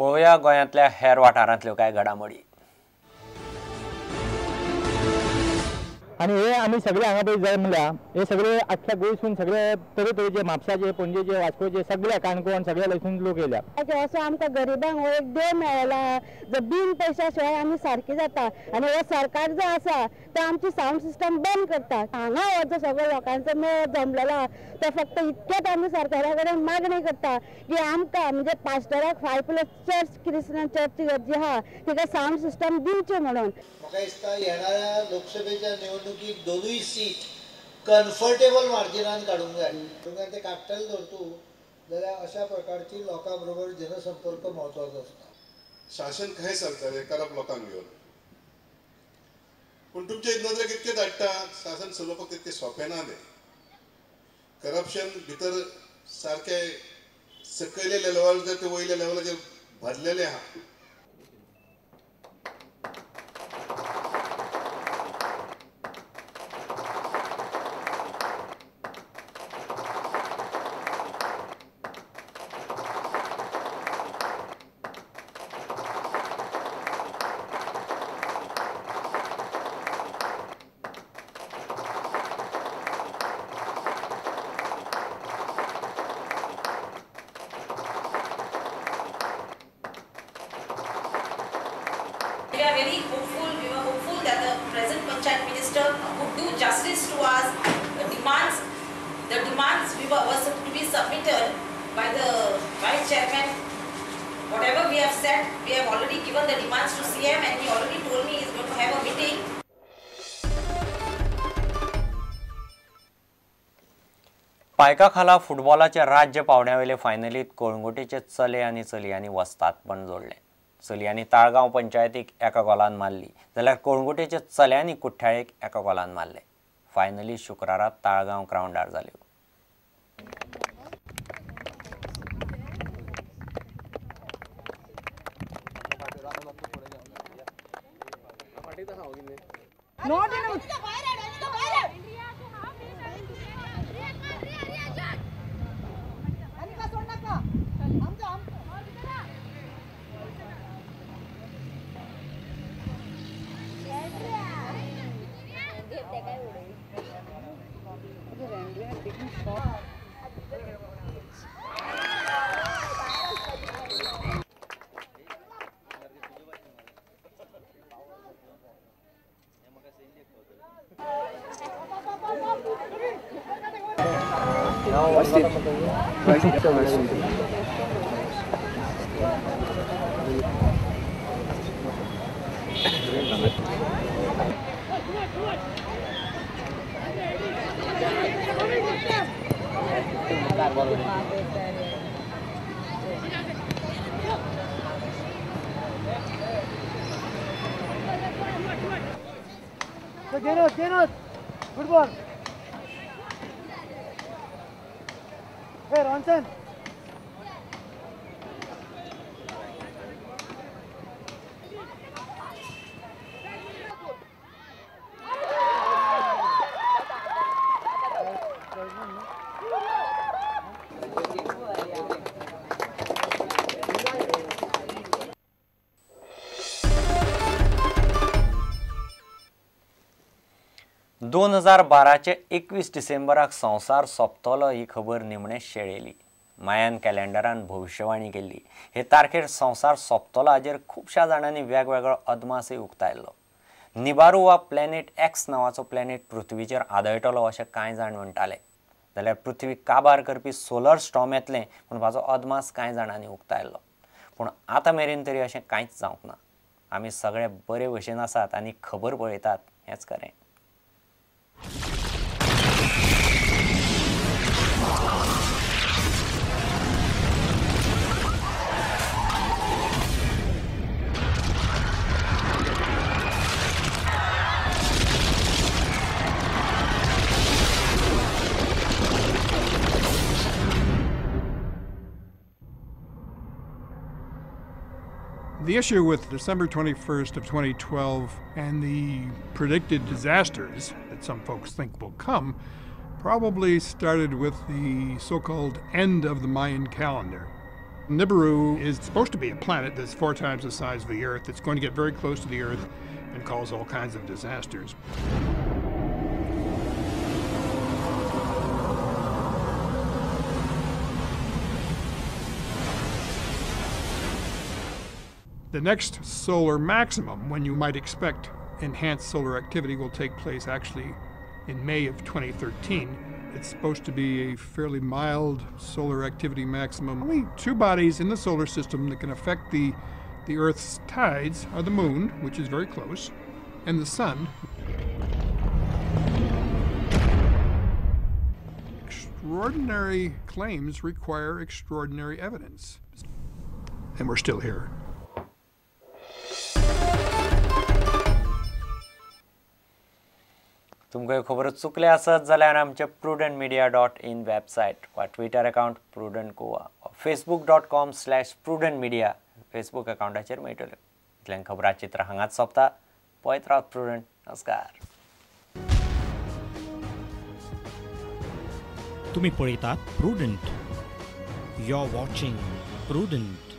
पळोवया गोंयांतल्या हेर वाठारांतल्यो कांय घडामोडी। आणि हे आम्ही सगळे हांगा पळय जाय म्हणल्यार हे सगळे आख्या गोंयसून सगळे तरेतरेचे म्हापशाचे पणजेचे वास्कोचे सगळे काणकोण सगळे लयसून लोक येयल्या। असो आमकां गरिबांक हो एक देव मेळला जो बिन पैशा शिवाय आमी सारकी जाता आनी हो सरकार जो आसा तो आमची सावंड सिस्टम बंद करता। हांगा हो जो सगळो लोकांचो मेळ जमलेला तो फक्त इतकेच आमी सरकारा कडेन मागणी करता की आमकां म्हणजे पास्टराक 5+ चर्च क्रिस्टियन चर्च जी आहा तिका सावंड सिस्टम दिवचे म्हणून। म्हाका दिसता येणाऱ्या लोकसभेच्या निवडणुकीक दोनूय सीट कम्फर्टेबल मार्जिनान काडूंक जाय। तुमकां ते काडटले धर तूं जाल्यार अशा प्रकारची लोकां बरोबर जनसंपर्क महत्वाचो आसता। शासन खंय सरतले करप लोकांक घेवन, पूण तुमचे नदरेक इतके धाडटा शासन चलोवपाक तितकें सोंपें ना तें। करप्शन भितर सारके सकयले लेवल जर ते वयल्या लेवलाचेर भरलेले आहा। We are very hopeful. We were hopeful that the present Panchayat Minister would do justice to us. The demands was to be submitted by the Vice Chairman. Whatever we have said, we have already given the demands to CM, and he already told me he is going to have a meeting. पायका खाला फुटबॉलाच्या राज्य पावंड्यावेले फायनलीत कळंगुटेचे चले आनी चलयांनी वस्ताद पण जोडले। चलयांनी ताळगांव पंचायतीक एका Golan मारली जाल्यार कळंगुटेचे चल्यांनी कुठ्ठाळेक एका गोलान मारले। फायनली शुक्रारा ताळगांव ग्राउंडार जाल्यो। Good ball. Hey, Ronson. दोन 2012चे 21 डिसेंबराक संवसार सोंपतलो ही खबर निमणे शेळयली। मायान कॅलेंडरान भविष्यवाणी केल्ली। हे तारखेर संवसार सोंपतलो हाजेर खुबश्या जाणांनी वेगवेगळो अदमासय उक्तायल्लो। निबारू वा प्लॅनेट एक्स नांवाचो प्लॅनेट पृथ्वीचेर आदळटलो अशें कांय जाण म्हणटाले, जाल्यार पृथ्वी काबार करपी सोलर स्टॉर्म येतलें म्हणपाचो अदमास कांय जाणांनी उक्तायल्लो। पूण आतां मेरेन तरी अशें कांयच जावंक ना। आमी सगळे बरे भशेन आसात आनी खबर पळयतात हेंच खरें। The issue with December 21st of 2012 and the predicted disasters that some folks think will come probably started with the so-called end of the Mayan calendar. Nibiru is supposed to be a planet that's 4 times the size of the Earth. It's going to get very close to the Earth and cause all kinds of disasters. The next solar maximum, when you might expect enhanced solar activity, will take place actually in May of 2013. It's supposed to be a fairly mild solar activity maximum. Only 2 bodies in the solar system that can affect the Earth's tides are the moon, which is very close, and the sun. Extraordinary claims require extraordinary evidence. And we're still here. तुमकां खबर चुकले आसत जाल्यार आमचे prudentmedia.in website वा Twitter account prudent goa वा facebook.com/prudentmedia Facebook अकाउंटाचेर मेळटल्यो. इतल्यान खबरां चित्र हांगाच सोंपता. पळयत रावत प्रुडंट. नमस्कार. तुम्ही पळयतात Prudent. You are watching prudent.